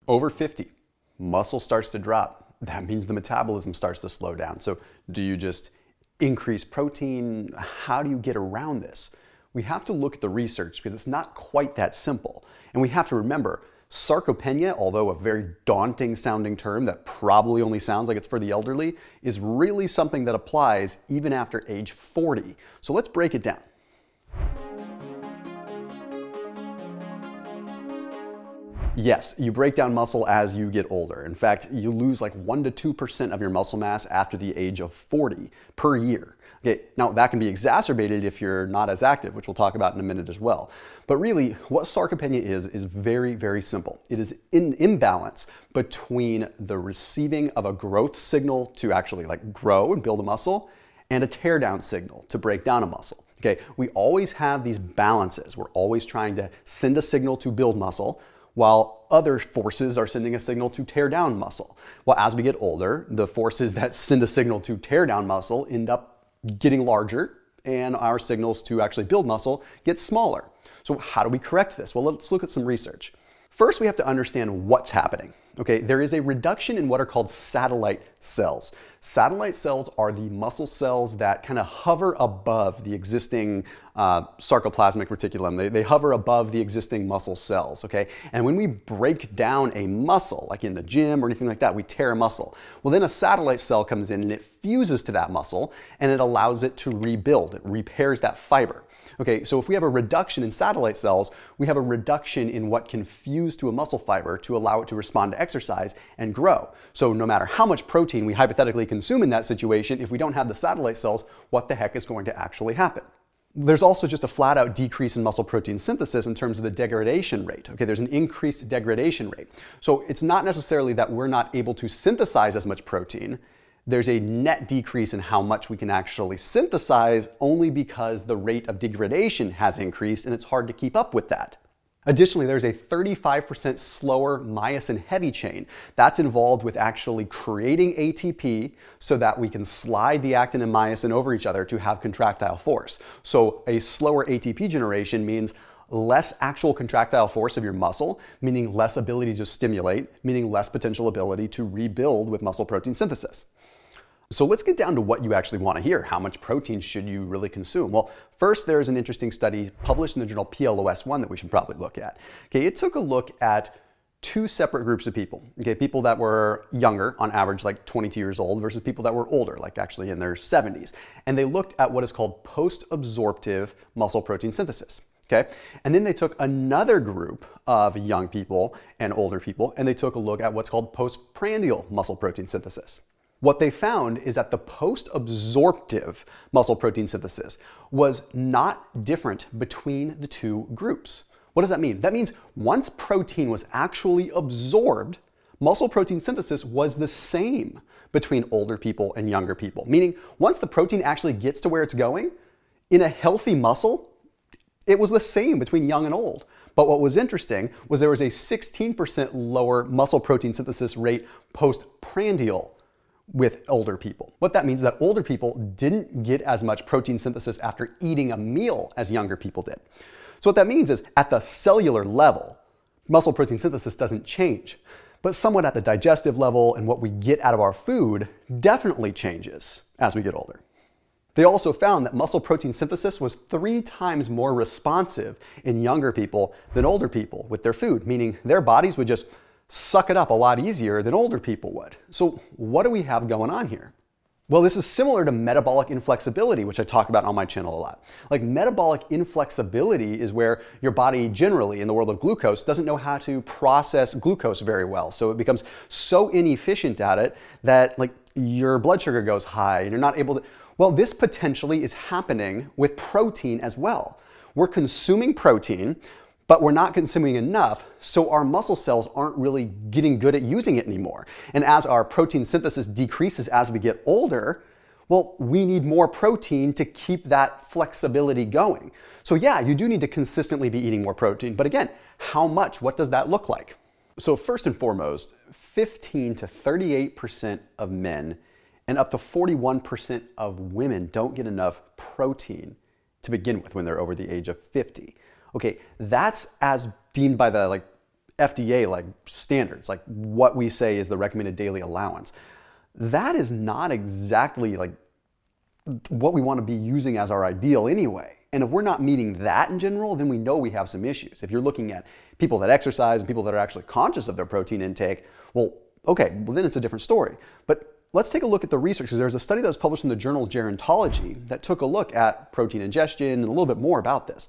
Over 50, muscle starts to drop. That means the metabolism starts to slow down. So do you just increase protein? How do you get around this? We have to look at the research because it's not quite that simple. And we have to remember, sarcopenia, although a very daunting sounding term that probably only sounds like it's for the elderly, is really something that applies even after age 40. So let's break it down. Yes, you break down muscle as you get older. In fact, you lose like 1 to 2% of your muscle mass after the age of 40 per year. Okay, now that can be exacerbated if you're not as active, which we'll talk about in a minute as well. But really, what sarcopenia is very, very simple. It is an imbalance between the receiving of a growth signal to actually like grow and build a muscle and a tear down signal to break down a muscle. Okay, we always have these balances. We're always trying to send a signal to build muscle, while other forces are sending a signal to tear down muscle. Well, as we get older, the forces that send a signal to tear down muscle end up getting larger, and our signals to actually build muscle get smaller. So how do we correct this? Well, let's look at some research. First, we have to understand what's happening. Okay, there is a reduction in what are called satellite cells. Satellite cells are the muscle cells that kind of hover above the existing sarcoplasmic reticulum. They hover above the existing muscle cells, okay? And when we break down a muscle, like in the gym or anything like that, we tear a muscle. Well, then a satellite cell comes in and it fuses to that muscle and it allows it to rebuild. It repairs that fiber. Okay, so if we have a reduction in satellite cells, we have a reduction in what can fuse to a muscle fiber to allow it to respond to exercise and grow. So no matter how much protein we hypothetically consume in that situation, if we don't have the satellite cells, what the heck is going to actually happen? There's also just a flat out decrease in muscle protein synthesis in terms of the degradation rate. Okay, there's an increased degradation rate. So it's not necessarily that we're not able to synthesize as much protein. There's a net decrease in how much we can actually synthesize only because the rate of degradation has increased and it's hard to keep up with that. Additionally, there's a 35% slower myosin heavy chain. That's involved with actually creating ATP so that we can slide the actin and myosin over each other to have contractile force. So a slower ATP generation means less actual contractile force of your muscle, meaning less ability to stimulate, meaning less potential ability to rebuild with muscle protein synthesis. So let's get down to what you actually want to hear. How much protein should you really consume? Well, first, there's an interesting study published in the journal PLOS1 that we should probably look at. Okay, it took a look at two separate groups of people. Okay, people that were younger, on average like 22 years old, versus people that were older, like actually in their 70s. And they looked at what is called post-absorptive muscle protein synthesis. Okay, and then they took another group of young people and older people, and they took a look at what's called postprandial muscle protein synthesis. What they found is that the post-absorptive muscle protein synthesis was not different between the two groups. What does that mean? That means once protein was actually absorbed, muscle protein synthesis was the same between older people and younger people. Meaning, once the protein actually gets to where it's going, in a healthy muscle, it was the same between young and old. But what was interesting was there was a 16% lower muscle protein synthesis rate postprandial with older people. What that means is that older people didn't get as much protein synthesis after eating a meal as younger people did. So what that means is at the cellular level, muscle protein synthesis doesn't change, but somewhat at the digestive level and what we get out of our food definitely changes as we get older. They also found that muscle protein synthesis was 3 times more responsive in younger people than older people with their food, meaning their bodies would just suck it up a lot easier than older people would. So what do we have going on here? Well, this is similar to metabolic inflexibility, which I talk about on my channel a lot. Like metabolic inflexibility is where your body generally in the world of glucose doesn't know how to process glucose very well. So it becomes so inefficient at it that like your blood sugar goes high and you're not able to. Well, this potentially is happening with protein as well. We're consuming protein, but we're not consuming enough, so our muscle cells aren't really getting good at using it anymore. And as our protein synthesis decreases as we get older, well, we need more protein to keep that flexibility going. So yeah, you do need to consistently be eating more protein, but again, how much? What does that look like? So first and foremost, 15 to 38% of men and up to 41% of women don't get enough protein to begin with when they're over the age of 50. Okay, that's as deemed by the FDA like standards, like what we say is the recommended daily allowance. That is not exactly like what we want to be using as our ideal anyway. And if we're not meeting that in general, then we know we have some issues. If you're looking at people that exercise and people that are actually conscious of their protein intake, well, okay, well then it's a different story. But let's take a look at the research, because there's a study that was published in the journal Gerontology that took a look at protein ingestion and a little bit more about this.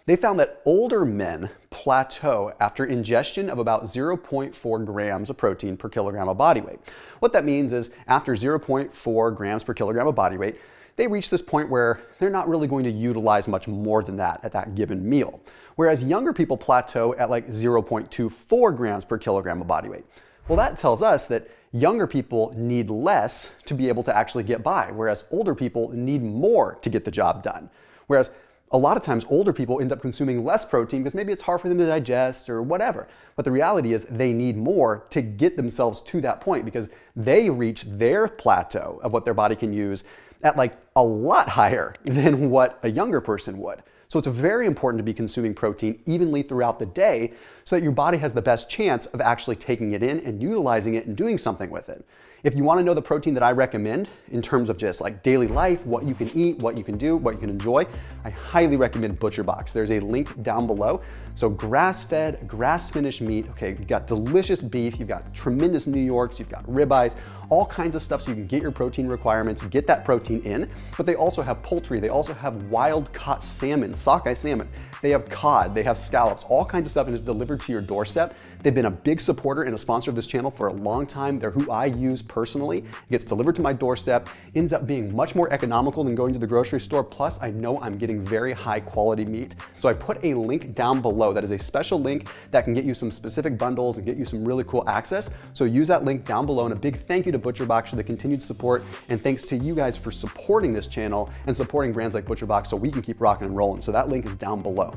They found that older men plateau after ingestion of about 0.4 grams of protein per kilogram of body weight. What that means is after 0.4 grams per kilogram of body weight, they reach this point where they're not really going to utilize much more than that at that given meal. Whereas younger people plateau at like 0.24 grams per kilogram of body weight. Well, that tells us that younger people need less to be able to actually get by, whereas older people need more to get the job done. Whereas a lot of times older people end up consuming less protein because maybe it's hard for them to digest or whatever. But the reality is they need more to get themselves to that point because they reach their plateau of what their body can use at like a lot higher than what a younger person would. So it's very important to be consuming protein evenly throughout the day so that your body has the best chance of actually taking it in and utilizing it and doing something with it. If you want to know the protein that I recommend in terms of just like daily life, what you can eat, what you can do, what you can enjoy, I highly recommend ButcherBox. There's a link down below. So grass-fed, grass-finished meat. Okay, you've got delicious beef, you've got tremendous New Yorks, you've got ribeyes, all kinds of stuff so you can get your protein requirements, get that protein in. But they also have poultry, they also have wild-caught salmon, sockeye salmon. They have cod, they have scallops, all kinds of stuff, and it's delivered to your doorstep. They've been a big supporter and a sponsor of this channel for a long time. They're who I use personally. It gets delivered to my doorstep, ends up being much more economical than going to the grocery store. Plus, I know I'm getting very high quality meat. So I put a link down below that is a special link that can get you some specific bundles and get you some really cool access. So use that link down below, and a big thank you to ButcherBox for the continued support. And thanks to you guys for supporting this channel and supporting brands like ButcherBox so we can keep rocking and rolling. So that link is down below.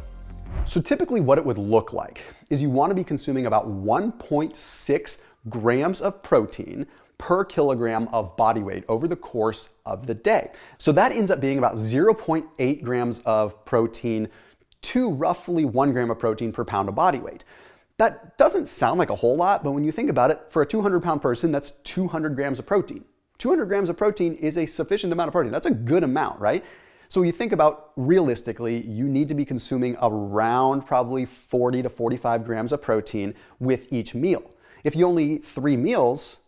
So typically what it would look like is you want to be consuming about 1.6 grams of protein per kilogram of body weight over the course of the day. So that ends up being about 0.8 grams of protein to roughly 1 gram of protein per pound of body weight. That doesn't sound like a whole lot, but when you think about it, for a 200-pound person, that's 200 grams of protein. 200 grams of protein is a sufficient amount of protein. That's a good amount, right? So you think about realistically, you need to be consuming around probably 40 to 45 grams of protein with each meal. If you only eat 3 meals,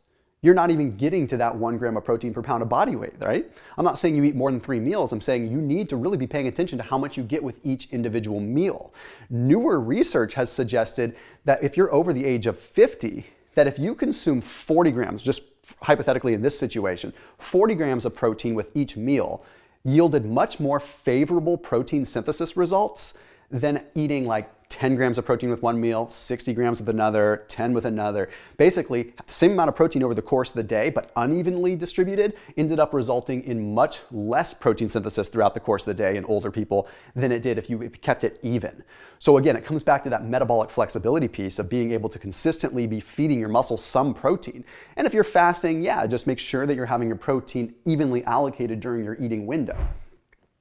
you're not even getting to that 1 gram of protein per pound of body weight, right? I'm not saying you eat more than 3 meals. I'm saying you need to really be paying attention to how much you get with each individual meal. Newer research has suggested that if you're over the age of 50, that if you consume 40 grams, just hypothetically in this situation, 40 grams of protein with each meal, yielded much more favorable protein synthesis results than eating like 10 grams of protein with one meal, 60 grams with another, 10 with another. Basically, the same amount of protein over the course of the day, but unevenly distributed, ended up resulting in much less protein synthesis throughout the course of the day in older people than it did if you kept it even. So again, it comes back to that metabolic flexibility piece of being able to consistently be feeding your muscles some protein. And if you're fasting, yeah, just make sure that you're having your protein evenly allocated during your eating window.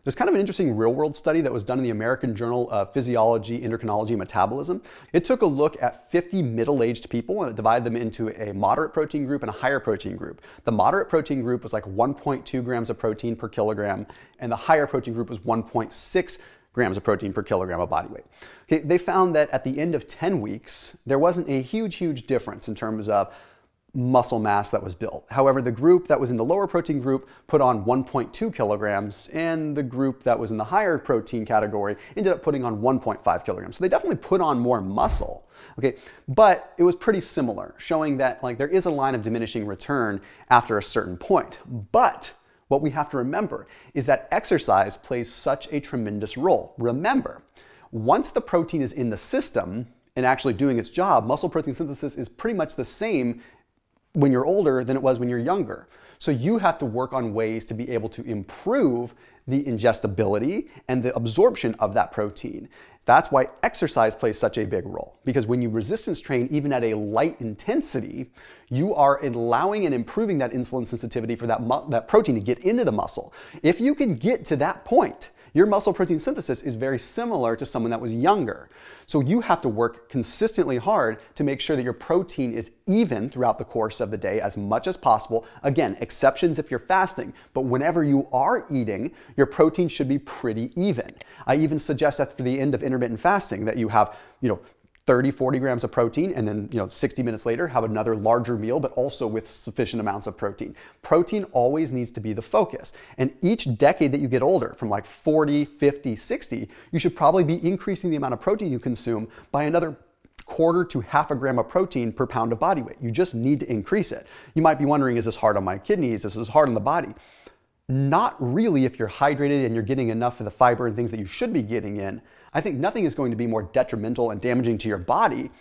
There's kind of an interesting real-world study that was done in the American Journal of Physiology, Endocrinology, and Metabolism. It took a look at 50 middle-aged people and it divided them into a moderate protein group and a higher protein group. The moderate protein group was like 1.2 grams of protein per kilogram, and the higher protein group was 1.6 grams of protein per kilogram of body weight. Okay, they found that at the end of 10 weeks, there wasn't a huge difference in terms of muscle mass that was built. However, the group that was in the lower protein group put on 1.2 kilograms, and the group that was in the higher protein category ended up putting on 1.5 kilograms. So they definitely put on more muscle, okay? But it was pretty similar, showing that like there is a line of diminishing return after a certain point. But what we have to remember is that exercise plays such a tremendous role. Remember, once the protein is in the system and actually doing its job, muscle protein synthesis is pretty much the same when you're older than it was when you're younger. So you have to work on ways to be able to improve the ingestibility and the absorption of that protein. That's why exercise plays such a big role, because when you resistance train, even at a light intensity, you are allowing and improving that insulin sensitivity for that protein to get into the muscle. If you can get to that point, your muscle protein synthesis is very similar to someone that was younger. So you have to work consistently hard to make sure that your protein is even throughout the course of the day as much as possible. Again, exceptions if you're fasting, but whenever you are eating, your protein should be pretty even. I even suggest that for the end of intermittent fasting that you have, 30, 40 grams of protein, and then 60 minutes later have another larger meal, but also with sufficient amounts of protein. Protein always needs to be the focus. And each decade that you get older, from like 40, 50, 60, you should probably be increasing the amount of protein you consume by another quarter to half a gram of protein per pound of body weight. You just need to increase it. You might be wondering, is this hard on my kidneys? Is this hard on the body? Not really if you're hydrated and you're getting enough of the fiber and things that you should be getting in. I think nothing is going to be more detrimental and damaging to your body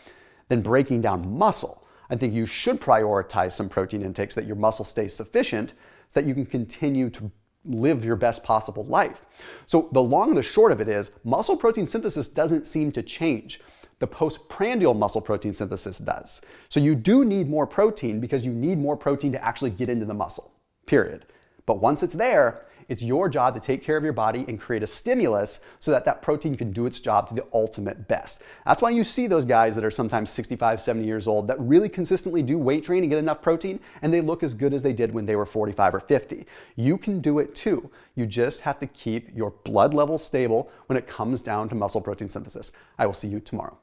than breaking down muscle. I think you should prioritize some protein intake so that your muscle stays sufficient so that you can continue to live your best possible life. So the long and the short of it is, muscle protein synthesis doesn't seem to change. The postprandial muscle protein synthesis does. So you do need more protein because you need more protein to actually get into the muscle, period. But once it's there, it's your job to take care of your body and create a stimulus so that that protein can do its job to the ultimate best. That's why you see those guys that are sometimes 65, 70 years old that really consistently do weight train and get enough protein, and they look as good as they did when they were 45 or 50. You can do it too. You just have to keep your blood level stable when it comes down to muscle protein synthesis. I will see you tomorrow.